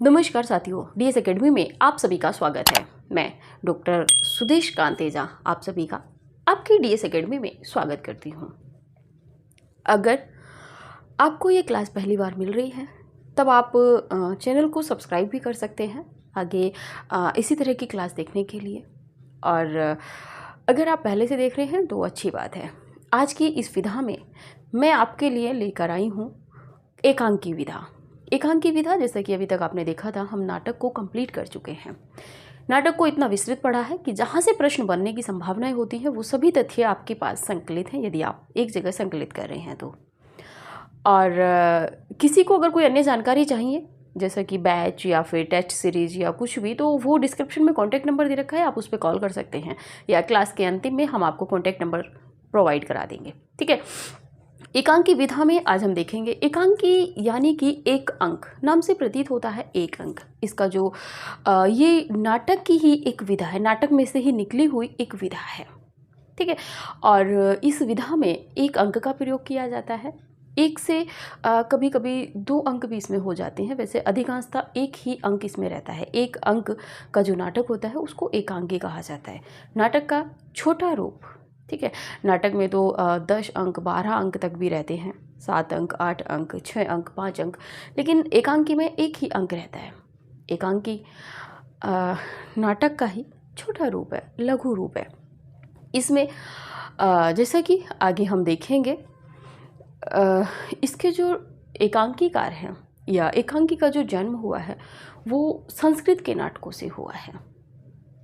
नमस्कार साथियों, DS academy में आप सभी का स्वागत है। मैं डॉक्टर सुदेश कांतेजा आप सभी का आपकी डीएस एकेडमी में स्वागत करती हूँ। अगर आपको ये क्लास पहली बार मिल रही है तब आप चैनल को सब्सक्राइब भी कर सकते हैं आगे इसी तरह की क्लास देखने के लिए। और अगर आप पहले से देख रहे हैं तो अच्छी बात है। आज की इस विधा में मैं आपके लिए लेकर आई हूँ एकांकी विधा। एकांकी विधा, जैसा कि अभी तक आपने देखा था, हम नाटक को कंप्लीट कर चुके हैं। नाटक को इतना विस्तृत पढ़ा है कि जहाँ से प्रश्न बनने की संभावनाएं होती हैं वो सभी तथ्य आपके पास संकलित हैं, यदि आप एक जगह संकलित कर रहे हैं तो। और किसी को अगर कोई अन्य जानकारी चाहिए, जैसा कि बैच या फिर टेस्ट सीरीज या कुछ भी, तो वो डिस्क्रिप्शन में कॉन्टैक्ट नंबर दे रखा है, आप उस पर कॉल कर सकते हैं या क्लास के अंतिम में हम आपको कॉन्टैक्ट नंबर प्रोवाइड करा देंगे। ठीक है। एकांकी विधा में आज हम देखेंगे एकांकी यानी कि एक अंक, नाम से प्रतीत होता है एक अंक। इसका जो ये नाटक की ही एक विधा है, नाटक में से ही निकली हुई एक विधा है। ठीक है। और इस विधा में एक अंक का प्रयोग किया जाता है। एक से कभी कभी 2 अंक भी इसमें हो जाते हैं, वैसे अधिकांशतः एक ही अंक इसमें रहता है। एक अंक का जो नाटक होता है उसको एकांकी कहा जाता है, नाटक का छोटा रूप। ठीक है। नाटक में तो 10 अंक 12 अंक तक भी रहते हैं, 7 अंक 8 अंक 6 अंक 5 अंक, लेकिन एकांकी में एक ही अंक रहता है। एकांकी नाटक का ही छोटा रूप है, लघु रूप है। इसमें जैसा कि आगे हम देखेंगे, इसके जो एकांकीकार हैं या एकांकी का जो जन्म हुआ है वो संस्कृत के नाटकों से हुआ है।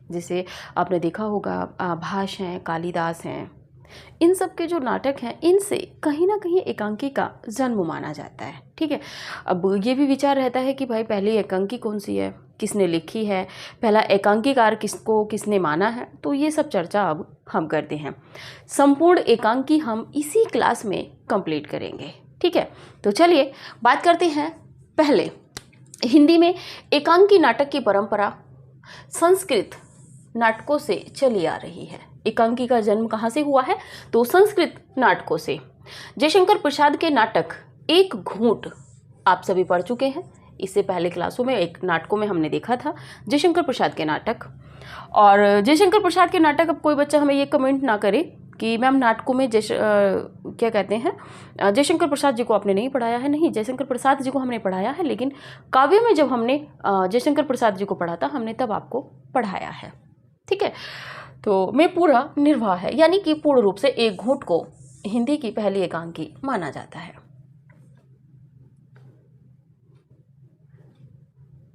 जैसे आपने देखा होगा भाष हैं, कालिदास हैं, इन सब के जो नाटक हैं इनसे कहीं ना कहीं एकांकी का जन्म माना जाता है। ठीक है। अब ये भी विचार रहता है कि भाई पहली एकांकी कौन सी है, किसने लिखी है, पहला एकांकीकार किसने माना है, तो ये सब चर्चा अब हम करते हैं। संपूर्ण एकांकी हम इसी क्लास में कंप्लीट करेंगे। ठीक है। तो चलिए बात करते हैं। पहले हिंदी में एकांकी नाटक की परंपरा संस्कृत नाटकों से चली आ रही है। एकांकी का जन्म कहाँ से हुआ है, तो संस्कृत नाटकों से। जयशंकर प्रसाद के नाटक एक घूंट आप सभी पढ़ चुके हैं, इससे पहले क्लासों में एक नाटकों में हमने देखा था जयशंकर प्रसाद के नाटक। और जयशंकर प्रसाद के नाटक, अब कोई बच्चा हमें ये कमेंट ना करे कि मैम नाटकों में क्या कहते हैं, जयशंकर प्रसाद जी को आपने नहीं पढ़ाया है। नहीं, जयशंकर प्रसाद जी को हमने पढ़ाया है, लेकिन काव्य में जब हमने जयशंकर प्रसाद जी को पढ़ा था हमने तब आपको पढ़ाया है। ठीक है। तो मैं पूरा निर्वाह है, यानी कि पूर्ण रूप से एक घूंट को हिंदी की पहली एकांकी माना जाता है।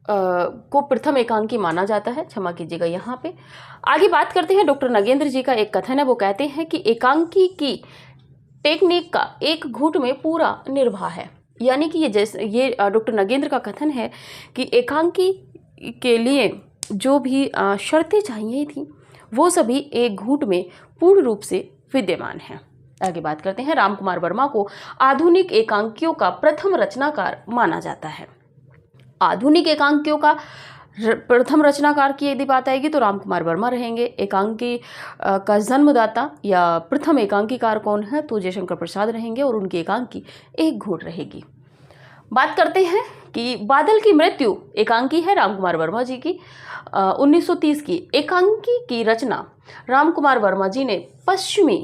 को प्रथम एकांकी माना जाता है, क्षमा कीजिएगा। यहाँ पे आगे बात करते हैं। डॉक्टर नगेंद्र जी का एक कथन है, वो कहते हैं कि एकांकी की टेक्निक का एक घूंट में पूरा निर्वाह है। यानी कि ये डॉक्टर नगेंद्र का कथन है कि एकांकी के लिए जो भी शर्तें चाहिए थी वो सभी एक घूंट में पूर्ण रूप से विद्यमान हैं। आगे बात करते हैं। रामकुमार वर्मा को आधुनिक एकांकियों का प्रथम रचनाकार माना जाता है। आधुनिक एकांकियों का प्रथम रचनाकार की यदि बात आएगी तो रामकुमार वर्मा रहेंगे। एकांकी का जन्मदाता या प्रथम एकांकीकार कौन है, तो जयशंकर प्रसाद रहेंगे और उनकी एकांकी एक घूंट रहेगी। बात करते हैं कि बादल की मृत्यु एकांकी है रामकुमार वर्मा जी की 1930 की। एकांकी की रचना रामकुमार वर्मा जी ने पश्चिमी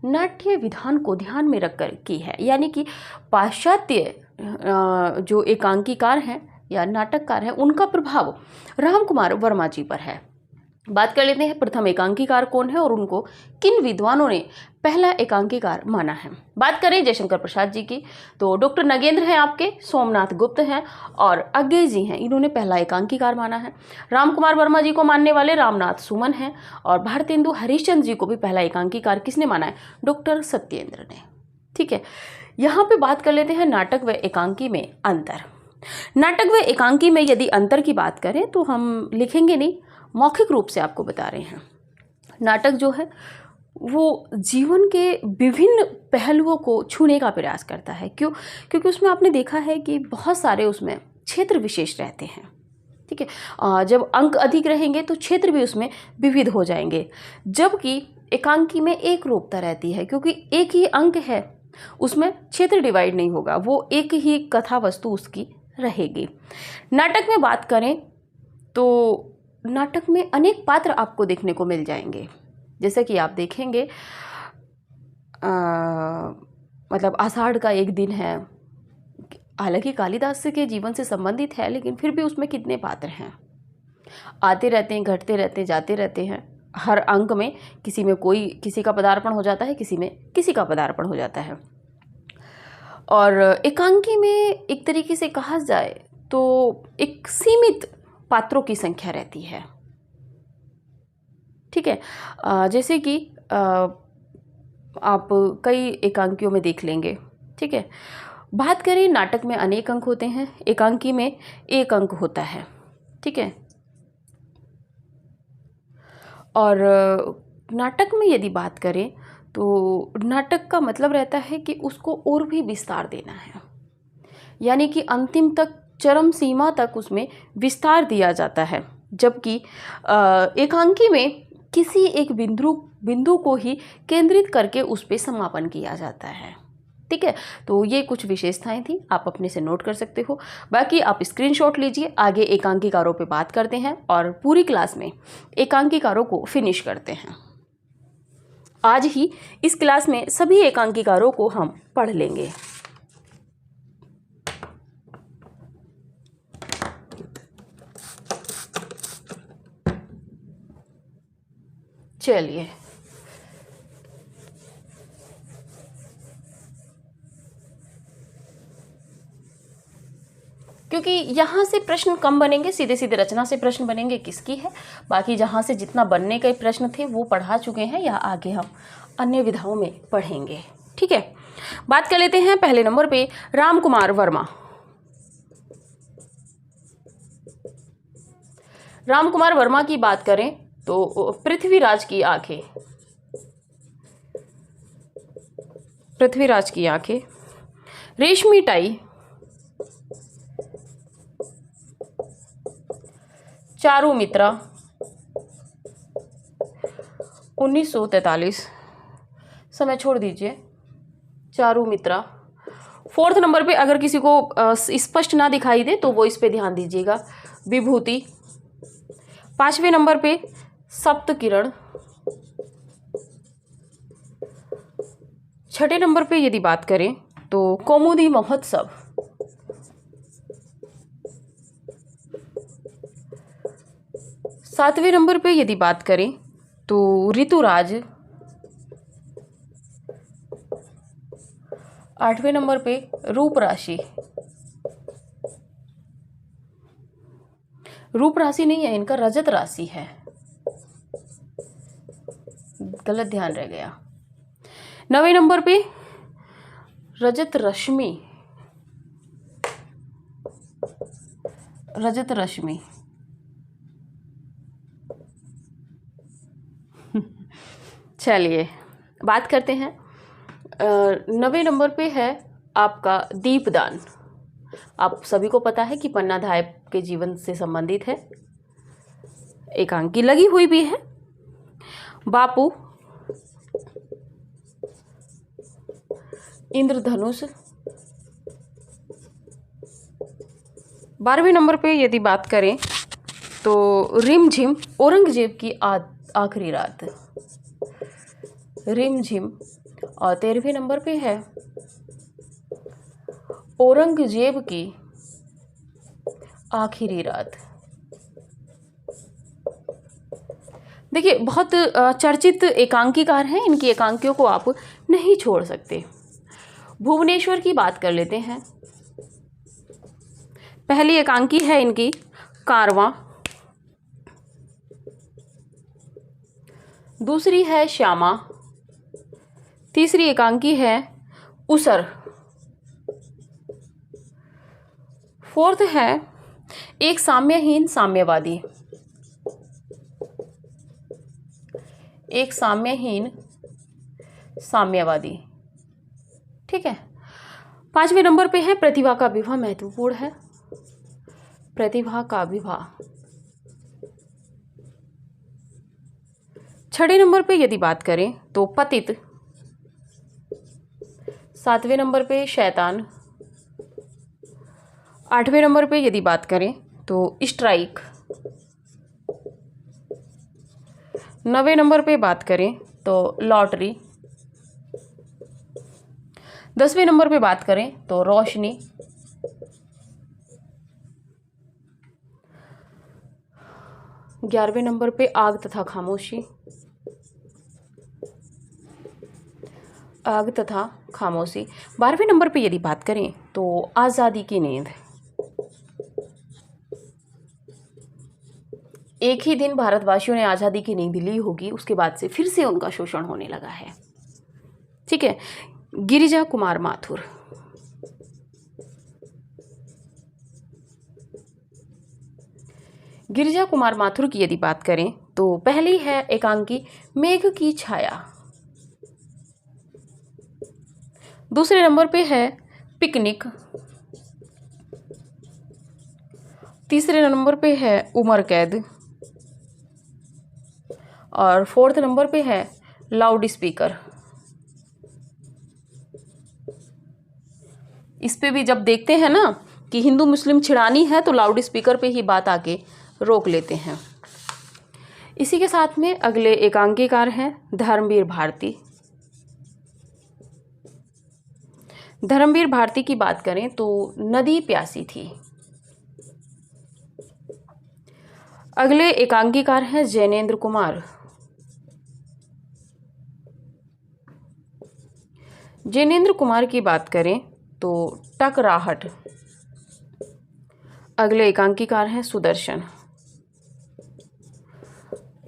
नाट्य विधान को ध्यान में रखकर की है, यानी कि पाश्चात्य जो एकांकीकार हैं या नाटककार हैं उनका प्रभाव रामकुमार वर्मा जी पर है। बात कर लेते हैं प्रथम एकांकीकार कौन है और उनको किन विद्वानों ने पहला एकांकीकार माना है। बात करें जयशंकर प्रसाद जी की तो डॉक्टर नगेंद्र हैं आपके, सोमनाथ गुप्त हैं और अज्ञे जी हैं, इन्होंने पहला एकांकीकार माना है। रामकुमार वर्मा जी को मानने वाले रामनाथ सुमन हैं और भारतेंदु हरिश्चंद्र जी को भी पहला एकांकीकार किसने माना है, डॉक्टर सत्येंद्र ने। ठीक है। यहाँ पे बात कर लेते हैं नाटक व एकांकी में अंतर। नाटक व एकांकी में यदि अंतर की बात करें तो हम लिखेंगे नहीं, मौखिक रूप से आपको बता रहे हैं। नाटक जो है वो जीवन के विभिन्न पहलुओं को छूने का प्रयास करता है। क्यों? क्योंकि उसमें आपने देखा है कि बहुत सारे उसमें क्षेत्र विशेष रहते हैं। ठीक है। जब अंक अधिक रहेंगे तो क्षेत्र भी उसमें विविध हो जाएंगे, जबकि एकांकी में एक रूपता रहती है क्योंकि एक ही अंक है, उसमें क्षेत्र डिवाइड नहीं होगा, वो एक ही कथा वस्तु उसकी रहेगी। नाटक में बात करें तो नाटक में अनेक पात्र आपको देखने को मिल जाएंगे। जैसे कि आप देखेंगे मतलब आषाढ़ का एक दिन है, हालांकि कालिदास के जीवन से संबंधित है, लेकिन फिर भी उसमें कितने पात्र हैं, आते रहते हैं, घटते रहते हैं, जाते रहते हैं। हर अंक में किसी में कोई किसी का पदार्पण हो जाता है, किसी में किसी का पदार्पण हो जाता है। और एकांकी में एक तरीके से कहा जाए तो एक सीमित पात्रों की संख्या रहती है। ठीक है, जैसे कि आप कई एकांकियों में देख लेंगे। ठीक है, बात करें नाटक में अनेक अंक होते हैं, एकांकी में एक अंक होता है। ठीक है, और नाटक में यदि बात करें तो नाटक का मतलब रहता है कि उसको और भी विस्तार देना है, यानी कि अंतिम तक, चरम सीमा तक उसमें विस्तार दिया जाता है। जबकि एकांकी में किसी एक बिंदु को ही केंद्रित करके उस पर समापन किया जाता है। ठीक है, तो ये कुछ विशेषताएं थी, आप अपने से नोट कर सकते हो। बाकी आप स्क्रीनशॉट लीजिए, आगे एकांकीकारों पे बात करते हैं और पूरी क्लास में एकांकीकारों को फिनिश करते हैं। आज ही इस क्लास में सभी एकांकीकारों को हम पढ़ लेंगे। चलिए, क्योंकि यहाँ से प्रश्न कम बनेंगे, सीधे सीधे रचना से प्रश्न बनेंगे किसकी है। बाकी जहाँ से जितना बनने के प्रश्न थे वो पढ़ा चुके हैं, या आगे हम अन्य विधाओं में पढ़ेंगे। ठीक है, बात कर लेते हैं पहले नंबर पे राम कुमार वर्मा। राम कुमार वर्मा की बात करें तो पृथ्वीराज की आंखें, पृथ्वीराज की आंखें, रेशमी टाई, चारुमित्रा 1943, समय छोड़ दीजिए, चारुमित्रा। फोर्थ नंबर पे अगर किसी को स्पष्ट ना दिखाई दे तो वो इस पे ध्यान दीजिएगा, विभूति। पांचवें नंबर पे सप्तकिरण। छठे नंबर पे यदि बात करें तो कौमुदी महोत्सव। सातवें नंबर पे यदि बात करें तो ऋतुराज। आठवें नंबर पे रूप राशि। रूप राशि नहीं है, इनका रजत राशि है, गलत ध्यान रह गया। नवें नंबर पे रजत रश्मि, रजत रश्मि। चलिए बात करते हैं, 9वें नंबर पे है आपका दीपदान। आप सभी को पता है कि पन्नाधाय के जीवन से संबंधित है, एकांकी लगी हुई भी है। बापू, इंद्रधनुष। 12वें नंबर पे यदि बात करें तो रिमझिम, औरंगजेब की आखिरी रात, रिमझिम। और 13वें नंबर पे है औरंगजेब की आखिरी रात। देखिए, बहुत चर्चित एकांकीकार हैं, इनकी एकांकियों को आप नहीं छोड़ सकते। भुवनेश्वर की बात कर लेते हैं। पहली एकांकी है इनकी कारवां, दूसरी है श्यामा, तीसरी एकांकी है उसर, फोर्थ है एक साम्यहीन साम्यवादी, एक साम्यहीन साम्यवादी। ठीक है, 5वें नंबर पे है प्रतिभा का विवाह, महत्वपूर्ण है, प्रतिभा का विवाह। 6वें नंबर पे यदि बात करें तो पतित, 7वें नंबर पे शैतान, 8वें नंबर पे यदि बात करें तो स्ट्राइक। 9वें नंबर पे बात करें तो लॉटरी। 10वें नंबर पे बात करें तो रोशनी। 11वें नंबर पे आग तथा खामोशी। आग तथा खामोशी। 12वें नंबर पे यदि बात करें तो आज़ादी की नींद। एक ही दिन भारतवासियों ने आज़ादी की नींद ली होगी, उसके बाद से फिर से उनका शोषण होने लगा है। ठीक है। गिरिजा कुमार माथुर। गिरिजा कुमार माथुर की यदि बात करें तो पहली है एकांकी मेघ की छाया। दूसरे नंबर पे है पिकनिक। तीसरे नंबर पे है उमर कैद। और 4th नंबर पे है लाउड स्पीकर। इस पे भी जब देखते हैं ना कि हिंदू मुस्लिम छिड़ानी है तो लाउड स्पीकर पे ही बात आके रोक लेते हैं। इसी के साथ में अगले एकांकीकार हैं धर्मवीर भारती। धर्मवीर भारती की बात करें तो नदी प्यासी थी। अगले एकांकीकार हैं जैनेन्द्र कुमार। जैनेन्द्र कुमार की बात करें तो टकराहट। अगले एकांकीकार हैं सुदर्शन।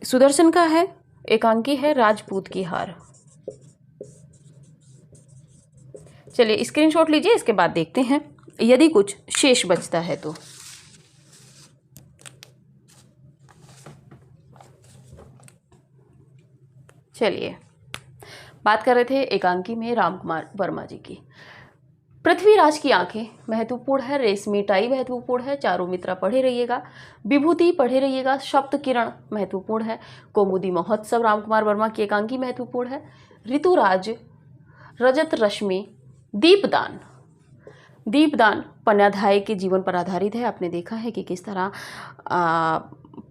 सुदर्शन का है एकांकी है राजपूत की हार। चलिए स्क्रीनशॉट लीजिए, इसके बाद देखते हैं यदि कुछ शेष बचता है तो। चलिए बात कर रहे थे एकांकी में रामकुमार वर्मा जी की। पृथ्वीराज की आंखें महत्वपूर्ण है। रेशमी टाई महत्वपूर्ण है। चारों मित्रा पढ़े रहिएगा। विभूति पढ़े रहिएगा। सप्त किरण महत्वपूर्ण है। कौमुदी महोत्सव रामकुमार वर्मा की एकांकी महत्वपूर्ण है। ऋतुराज, रजत रश्मि, दीपदान। दीपदान पन्नाधाय के जीवन पर आधारित है। आपने देखा है कि किस तरह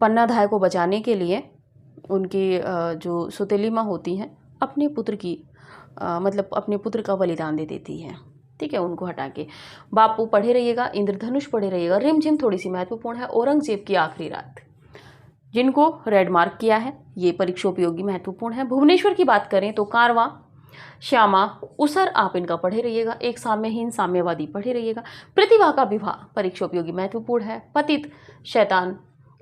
पन्नाधाय को बचाने के लिए उनकी जो सौतेली माँ होती हैं अपने पुत्र की मतलब अपने पुत्र का बलिदान दे देती है। ठीक है, उनको हटा के। बापू पढ़े रहिएगा। इंद्रधनुष पढ़े रहिएगा। रिमझिम थोड़ी सी महत्वपूर्ण है। औरंगजेब की आखिरी रात, जिनको रेड मार्क किया है, ये परीक्षा उपयोगी महत्वपूर्ण है। भुवनेश्वर की बात करें तो कारवां, श्यामा, उसर, आप इनका पढ़े रहिएगा। एक साम्यहीन, साम्यवादी पढ़े रहिएगा। प्रतिभा का विवाह परीक्षा उपयोगी महत्वपूर्ण है। पतित, शैतान,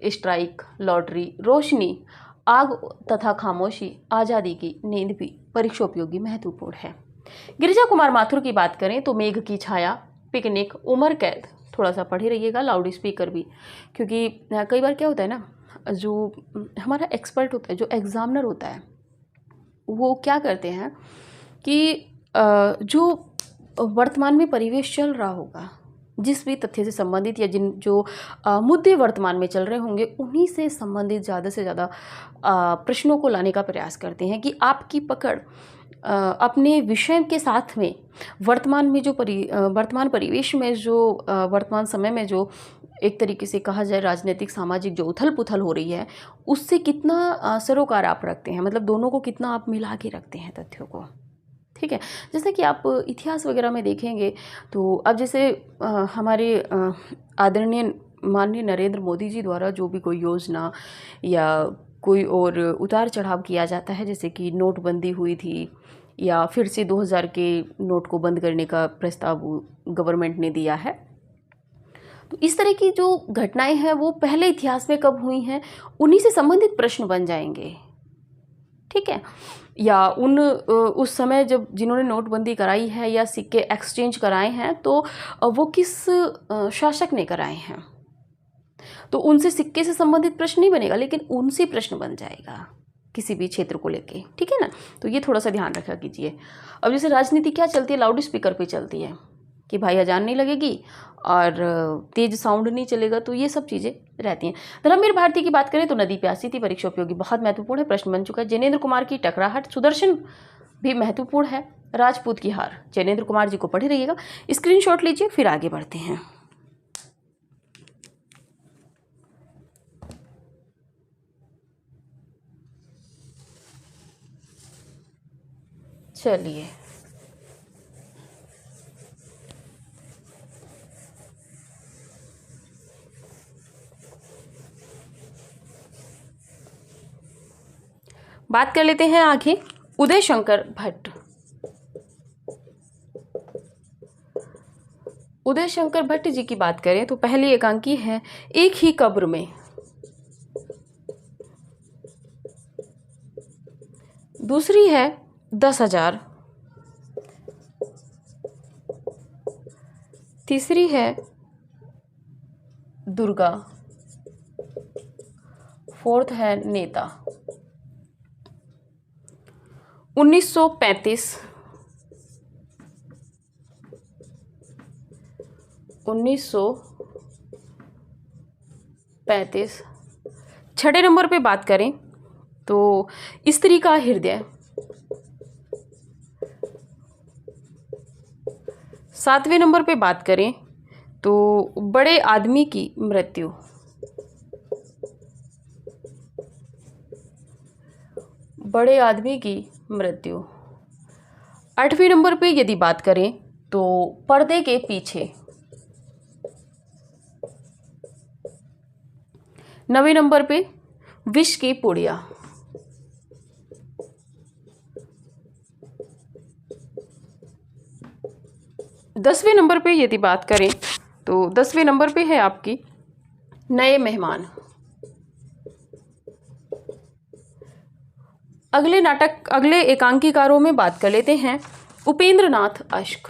स्ट्राइक, लॉटरी, रोशनी, आग तथा खामोशी, आज़ादी की नींद भी परीक्षा उपयोगी महत्वपूर्ण है। गिरिजा कुमार माथुर की बात करें तो मेघ की छाया, पिकनिक, उमर कैद थोड़ा सा पढ़े रहिएगा। लाउड स्पीकर भी, क्योंकि कई बार क्या होता है ना, जो हमारा एक्सपर्ट होता है, जो एग्जामिनर होता है, वो क्या करते हैं कि जो वर्तमान में परिवेश चल रहा होगा, जिस भी तथ्य से संबंधित या जिन जो मुद्दे वर्तमान में चल रहे होंगे, उन्हीं से संबंधित ज़्यादा से ज़्यादा प्रश्नों को लाने का प्रयास करते हैं कि आपकी पकड़ अपने विषय के साथ में वर्तमान में जो वर्तमान परिवेश में जो वर्तमान समय में जो एक तरीके से कहा जाए राजनीतिक सामाजिक जो उथल पुथल हो रही है, उससे कितना सरोकार आप रखते हैं, मतलब दोनों को कितना आप मिला के रखते हैं तथ्यों को। ठीक है, जैसे कि आप इतिहास वगैरह में देखेंगे तो अब जैसे हमारे आदरणीय माननीय नरेंद्र मोदी जी द्वारा जो भी कोई योजना या कोई और उतार चढ़ाव किया जाता है, जैसे कि नोटबंदी हुई थी या फिर से 2000 के नोट को बंद करने का प्रस्ताव गवर्नमेंट ने दिया है, तो इस तरह की जो घटनाएं हैं वो पहले इतिहास में कब हुई हैं, उन्हीं से संबंधित प्रश्न बन जाएंगे। ठीक है, या उस समय जब जिन्होंने नोटबंदी कराई है या सिक्के एक्सचेंज कराए हैं तो वो किस शासक ने कराए हैं, तो उनसे सिक्के से संबंधित प्रश्न नहीं बनेगा, लेकिन उनसे प्रश्न बन जाएगा किसी भी क्षेत्र को लेके। ठीक है ना, तो ये थोड़ा सा ध्यान रखा कीजिए। अब जैसे राजनीति क्या चलती है, लाउड स्पीकर पे चलती है कि भाई अजान नहीं लगेगी और तेज साउंड नहीं चलेगा, तो ये सब चीज़ें रहती हैं। धर्मवीर भारती की बात करें तो नदी प्यासी थी परीक्षा उपयोगी बहुत महत्वपूर्ण है, प्रश्न बन चुका है। जैनेन्द्र कुमार की टकराहट, सुदर्शन भी महत्वपूर्ण है। राजपूत की हार, जैनेन्द्र कुमार जी को पढ़े रहिएगा। स्क्रीनशॉट लीजिए, फिर आगे बढ़ते हैं। चलिए बात कर लेते हैं आगे उदय शंकर भट्ट। उदय शंकर भट्ट जी की बात करें तो पहली एकांकी है एक ही कब्र में, दूसरी है 10,000, तीसरी है दुर्गा, फोर्थ है नेता। 1935 1935 छठे नंबर पे बात करें तो स्त्री का हृदय, सातवें नंबर पे बात करें तो बड़े आदमी की मृत्यु, बड़े आदमी की मृत्यु। आठवें नंबर पे यदि बात करें तो पर्दे के पीछे, नवें नंबर पे विष की पुड़िया, 10वें नंबर पे यदि बात करें तो 10वें नंबर पे है आपकी नए मेहमान। अगले एकांकीकारों में बात कर लेते हैं उपेंद्र नाथ अश्क।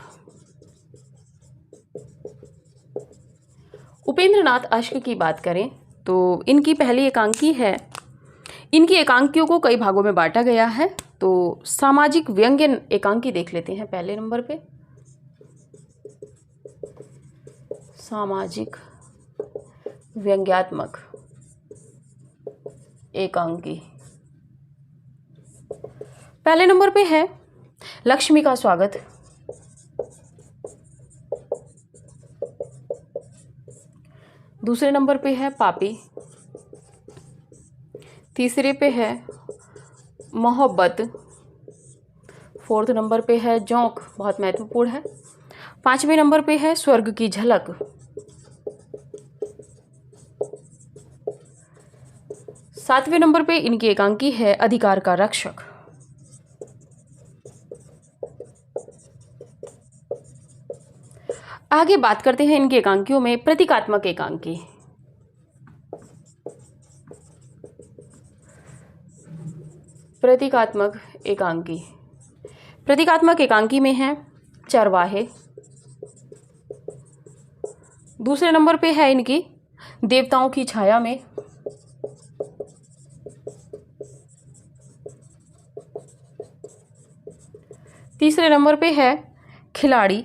उपेंद्र नाथ अश्क की बात करें तो इनकी पहली एकांकी है, इनकी एकांकियों को कई भागों में बांटा गया है, तो सामाजिक व्यंग्य एकांकी देख लेते हैं पहले नंबर पे। सामाजिक व्यंग्यात्मक एकांकी पहले नंबर पे है लक्ष्मी का स्वागत, दूसरे नंबर पे है पापी, तीसरे पे है मोहब्बत, फोर्थ नंबर पे है जोंक, बहुत महत्वपूर्ण है, पांचवें नंबर पे है स्वर्ग की झलक, सातवें नंबर पे इनकी एकांकी है अधिकार का रक्षक। आगे बात करते हैं इनकी एकांकियों में प्रतीकात्मक एकांकी। प्रतीकात्मक एकांकी, प्रतीकात्मक एकांकी में है चरवाहे, दूसरे नंबर पे है इनकी देवताओं की छाया में, तीसरे नंबर पे है खिलाड़ी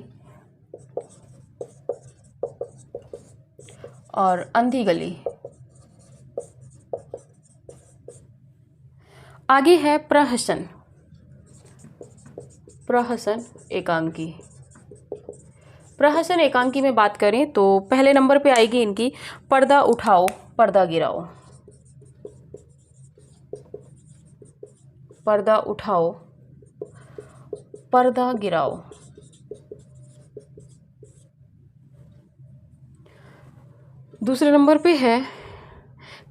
और अंधी गली। आगे है प्रहसन, प्रहसन एकांकी। प्रहसन एकांकी में बात करें तो पहले नंबर पे आएगी इनकी पर्दा उठाओ पर्दा गिराओ, पर्दा उठाओ पर्दा गिराओ। दूसरे नंबर पे है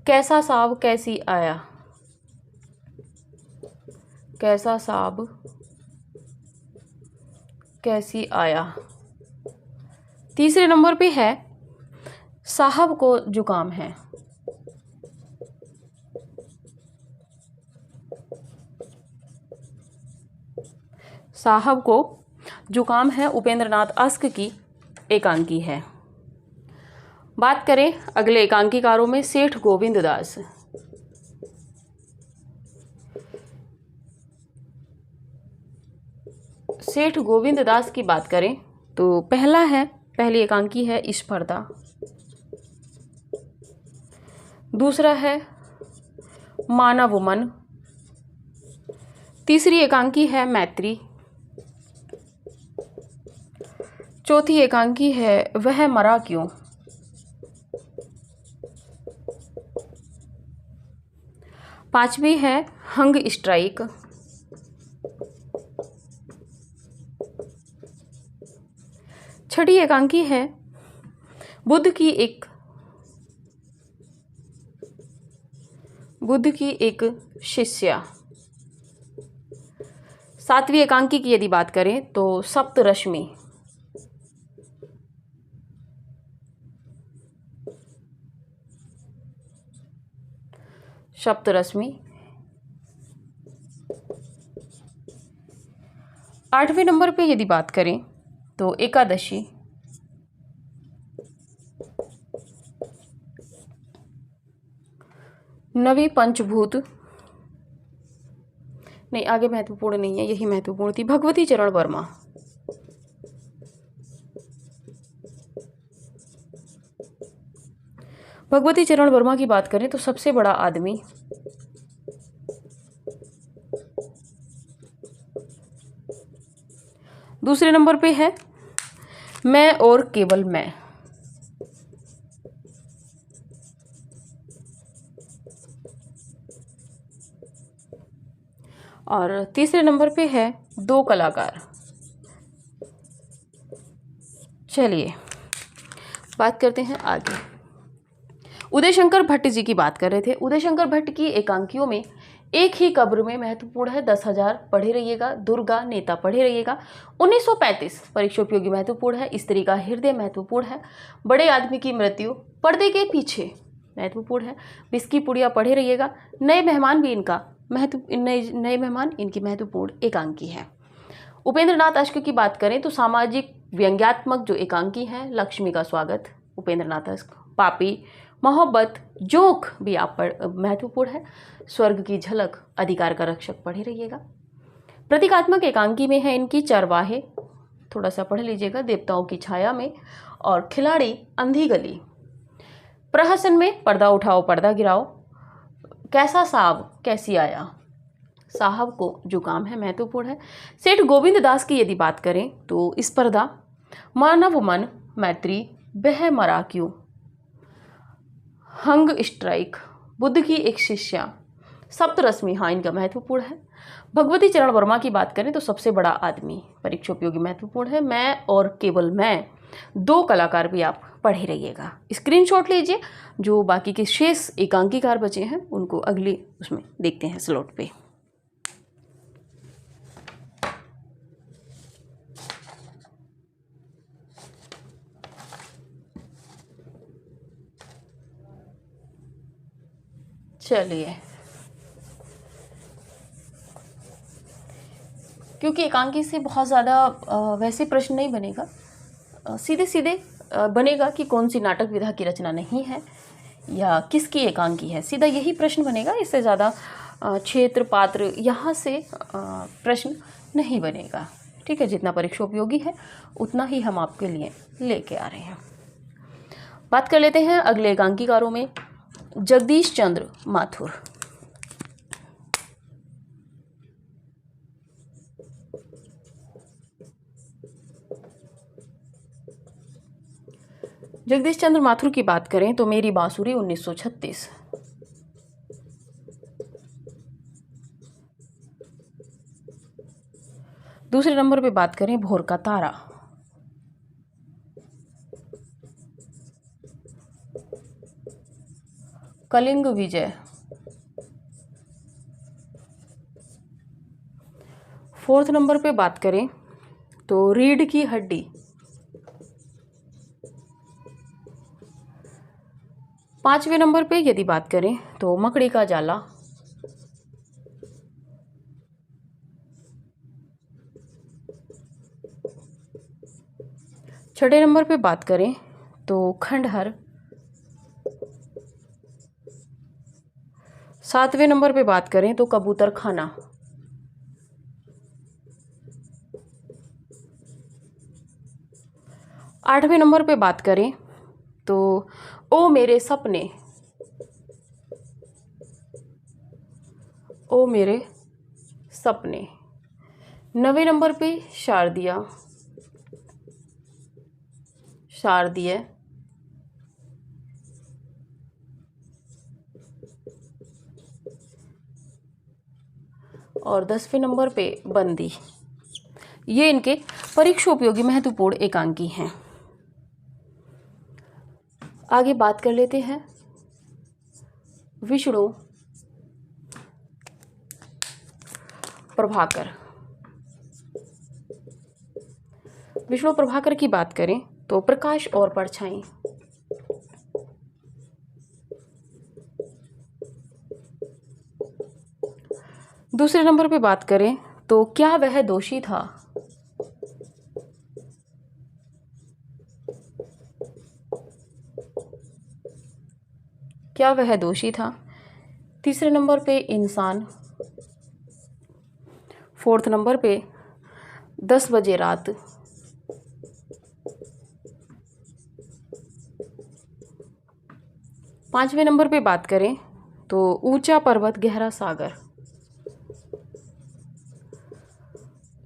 कैसा साब कैसी आया, कैसा साब कैसी आया। तीसरे नंबर पे है साहब को जुकाम है, साहब को जुकाम है उपेंद्र नाथ अश्क की एकांकी है। बात करें अगले एकांकीकारों में सेठ गोविंद दास। सेठ गोविंद दास की बात करें तो पहली एकांकी है स्पर्धा, दूसरा है मानव मन, तीसरी एकांकी है मैत्री, चौथी एकांकी है वह मरा क्यों, पांचवी है हंग स्ट्राइक, छठी एकांकी है बुद्ध की एक शिष्या। सातवीं एकांकी की यदि बात करें तो सप्तरश्मि। आठवें नंबर पे यदि बात करें तो एकादशी। नवीं पंचभूत, नहीं आगे महत्वपूर्ण नहीं है, यही महत्वपूर्ण थी, भगवती चरण वर्मा। भगवती चरण वर्मा की बात करें तो सबसे बड़ा आदमी, दूसरे नंबर पे है मैं और केवल मैं। और तीसरे नंबर पे है दो कलाकार। चलिए बात करते हैं आगे। उदय शंकर भट्ट जी की बात कर रहे थे। उदय शंकर भट्ट की एकांकियों में एक ही कब्र में महत्वपूर्ण है 10,000 पढ़े रहिएगा, दुर्गा नेता पढ़े रहिएगा। 1935 परीक्षा उपयोगी महत्वपूर्ण है, स्त्री का हृदय महत्वपूर्ण है, बड़े आदमी की मृत्यु पर्दे के पीछे महत्वपूर्ण है, बिस्की पुड़िया पढ़े रहिएगा। नए मेहमान भी नए मेहमान इनकी महत्वपूर्ण एकांकी है। उपेंद्र नाथ अश्क की बात करें तो सामाजिक व्यंग्यात्मक जो एकांकी है, लक्ष्मी का स्वागत, उपेंद्र नाथ अश्क। पापी, मोहब्बत, जोक भी आप महत्वपूर्ण है। स्वर्ग की झलक, अधिकार का रक्षक पढ़े रहिएगा। प्रतीकात्मक एकांकी में है इनकी चरवाहे, थोड़ा सा पढ़ लीजिएगा, देवताओं की छाया में, और खिलाड़ी, अंधी गली। प्रहसन में पर्दा उठाओ पर्दा गिराओ, कैसा साहब कैसी आया, साहब को जुकाम है, महत्वपूर्ण है। सेठ गोविंद दास की यदि बात करें तो स्पर्धा, मानव मन, मैत्री, बह मरा क्यों, हंग स्ट्राइक, बुद्ध की एक शिष्या, सप्तरश्मि, हाँ इनका महत्वपूर्ण है। भगवती चरण वर्मा की बात करें तो सबसे बड़ा आदमी, परीक्षा उपयोगी महत्वपूर्ण है। मैं और केवल मैं, दो कलाकार भी आप पढ़े रहिएगा। स्क्रीनशॉट लीजिए, जो बाकी के शेष एकांकीकार बचे हैं उनको अगले उसमें देखते हैं स्लॉट पे। चलिए, क्योंकि एकांकी से बहुत ज़्यादा वैसे प्रश्न नहीं बनेगा, सीधे सीधे बनेगा कि कौन सी नाटक विधा की रचना नहीं है या किसकी एकांकी है, सीधा यही प्रश्न बनेगा। इससे ज़्यादा क्षेत्र पात्र यहाँ से प्रश्न नहीं बनेगा। ठीक है, जितना परीक्षा उपयोगी है उतना ही हम आपके लिए लेके आ रहे हैं। बात कर लेते हैं अगले एकांकीकारों में। जगदीश चंद्र माथुर। जगदीश चंद्र माथुर की बात करें तो मेरी बांसुरी 1936। दूसरे नंबर पे बात करें भोर का तारा। कलिंग विजय। फोर्थ नंबर पे बात करें तो रीढ़ की हड्डी। पांचवें नंबर पे यदि बात करें तो मकड़ी का जाला। छठे नंबर पे बात करें तो खंडहर। सातवें नंबर पे बात करें तो कबूतर खाना। आठवें नंबर पे बात करें तो ओ मेरे सपने। ओ मेरे सपने। नवे नंबर पे शारदिया। शारदीय। और 10वें नंबर पे बंदी। ये इनके परीक्षा उपयोगी महत्वपूर्ण एकांकी हैं। आगे बात कर लेते हैं विष्णु प्रभाकर। विष्णु प्रभाकर की बात करें तो प्रकाश और परछाई। दूसरे नंबर पे बात करें तो क्या वह दोषी था। क्या वह दोषी था। तीसरे नंबर पे इंसान। फोर्थ नंबर पे 10 बजे रात। पांचवें नंबर पे बात करें तो ऊंचा पर्वत गहरा सागर।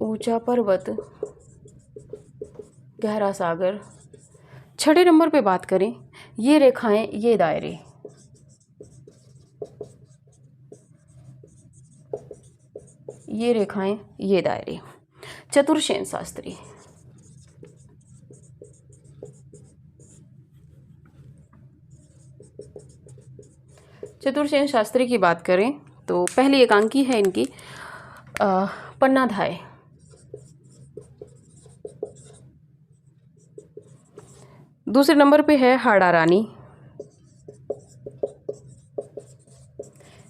ऊंचा पर्वत गहरा सागर। छठे नंबर पे बात करें ये रेखाएं ये दायरे। ये रेखाएं ये दायरे। चतुर्सेन शास्त्री। चतुर्सेन शास्त्री की बात करें तो पहली एकांकी है इनकी पन्नाधाय। दूसरे नंबर पे है हाड़ा रानी।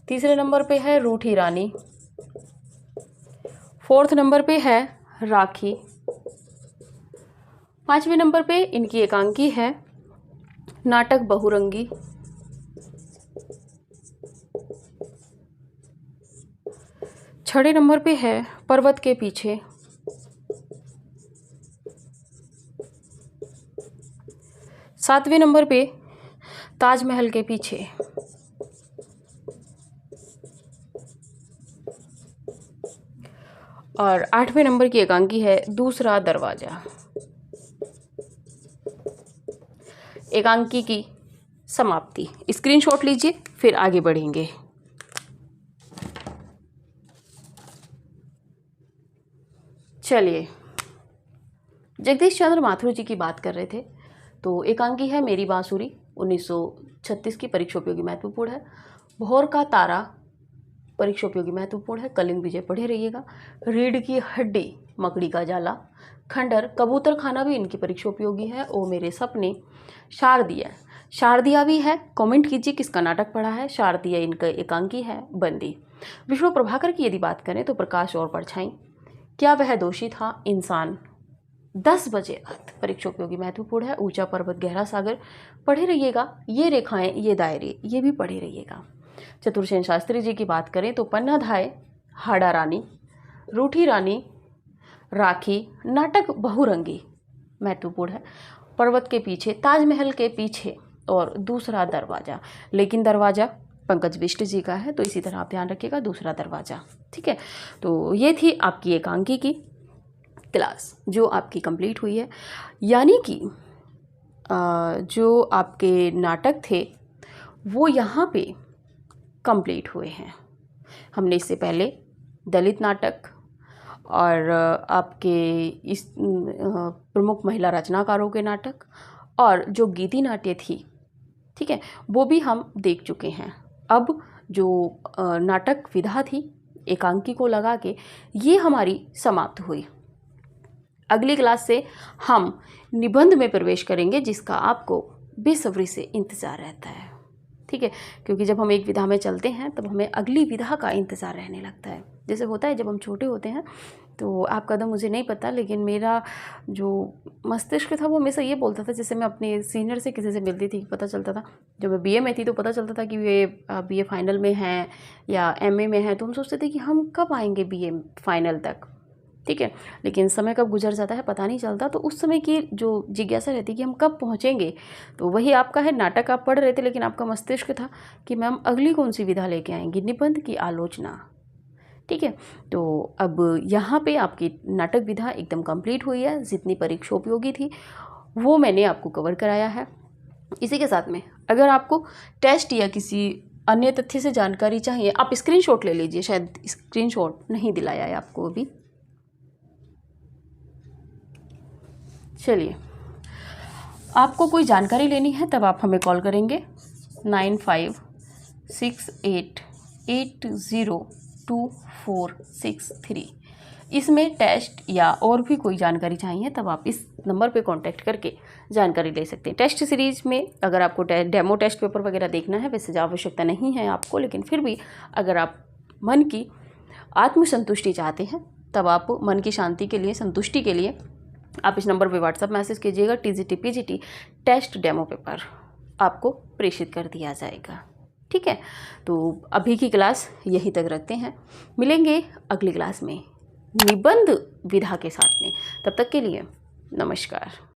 तीसरे नंबर पे है रूठी रानी। फोर्थ नंबर पे है राखी। पांचवें नंबर पे इनकी एकांकी है नाटक बहुरंगी। छठे नंबर पे है पर्वत के पीछे। सातवें नंबर पे ताजमहल के पीछे। और आठवें नंबर की एकांकी है दूसरा दरवाजा। एकांकी की समाप्ति। स्क्रीनशॉट लीजिए फिर आगे बढ़ेंगे। चलिए, जगदीश चंद्र माथुर जी की बात कर रहे थे तो एकांकी है मेरी बांसुरी 1936 की, परीक्षा उपयोगी महत्वपूर्ण है। भोर का तारा परीक्षा उपयोगी महत्वपूर्ण है। कलिंग विजय पढ़े रहिएगा। रीढ़ की हड्डी मकड़ी का जाला। खंडर कबूतर खाना भी इनकी परीक्षा उपयोगी है। ओ मेरे सपने। शारदिया। शारदिया भी है। कमेंट कीजिए किसका नाटक पढ़ा है। शारदिया इनका एकांकी है बंदी। विष्णु प्रभाकर की यदि बात करें तो प्रकाश और परछाई। क्या वह दोषी था। इंसान। 10 बजे रात परीक्षा उपयोगी महत्वपूर्ण है। ऊंचा पर्वत गहरा सागर पढ़े रहिएगा। ये रेखाएं ये दायरे ये भी पढ़े रहिएगा। चतुर्सेन शास्त्री जी की बात करें तो पन्नाधाय हाड़ा रानी, रूठी रानी, राखी, नाटक बहुरंगी महत्वपूर्ण है। पर्वत के पीछे, ताजमहल के पीछे और दूसरा दरवाजा। लेकिन दरवाजा पंकज बिष्ट जी का है तो इसी तरह आप ध्यान रखिएगा, दूसरा दरवाजा। ठीक है, तो ये थी आपकी एकांकी की क्लास जो आपकी कंप्लीट हुई है। यानी कि जो आपके नाटक थे वो यहाँ पे कंप्लीट हुए हैं। हमने इससे पहले दलित नाटक और आपके इस प्रमुख महिला रचनाकारों के नाटक और जो गीति नाट्य थी, ठीक है, वो भी हम देख चुके हैं। अब जो नाटक विधा थी एकांकी को लगा के, ये हमारी समाप्त हुई। अगली क्लास से हम निबंध में प्रवेश करेंगे जिसका आपको बेसब्री से इंतज़ार रहता है। ठीक है, क्योंकि जब हम एक विधा में चलते हैं तब हमें अगली विधा का इंतज़ार रहने लगता है। जैसे होता है जब हम छोटे होते हैं तो आपका कदम मुझे नहीं पता, लेकिन मेरा जो मस्तिष्क था वो हमेशा ये बोलता था, जैसे मैं अपने सीनियर से किसी से मिलती थी पता चलता था, जब मैं बीए में थी तो पता चलता था कि वे बीए फाइनल में हैं या एमए में हैं, तो हम सोचते थे कि हम कब आएंगे बीए फाइनल तक। ठीक है, लेकिन समय कब गुजर जाता है पता नहीं चलता। तो उस समय की जो जिज्ञासा रहती है कि हम कब पहुंचेंगे, तो वही आपका है। नाटक आप पढ़ रहे थे लेकिन आपका मस्तिष्क था कि मैम अगली कौन सी विधा लेके आएंगी, निबंध की आलोचना। ठीक है, तो अब यहाँ पे आपकी नाटक विधा एकदम कंप्लीट हुई है। जितनी परीक्षा उपयोगी थी वो मैंने आपको कवर कराया है। इसी के साथ में अगर आपको टेस्ट या किसी अन्य तथ्य से जानकारी चाहिए, आप स्क्रीनशॉट ले लीजिए। शायद स्क्रीनशॉट नहीं दिलाया है आपको अभी। चलिए, आपको कोई जानकारी लेनी है तब आप हमें कॉल करेंगे 9568802463। इसमें टेस्ट या और भी कोई जानकारी चाहिए तब आप इस नंबर पे कांटेक्ट करके जानकारी ले सकते हैं। टेस्ट सीरीज़ में अगर आपको डेमो टेस्ट पेपर वगैरह देखना है, वैसे आवश्यकता नहीं है आपको, लेकिन फिर भी अगर आप मन की आत्मसंतुष्टि चाहते हैं तब आप मन की शांति के लिए, संतुष्टि के लिए आप इस नंबर पे व्हाट्सएप मैसेज कीजिएगा। TGT PGT test demo paper आपको प्रेषित कर दिया जाएगा। ठीक है, तो अभी की क्लास यहीं तक रखते हैं, मिलेंगे अगली क्लास में निबंध विधा के साथ में। तब तक के लिए नमस्कार।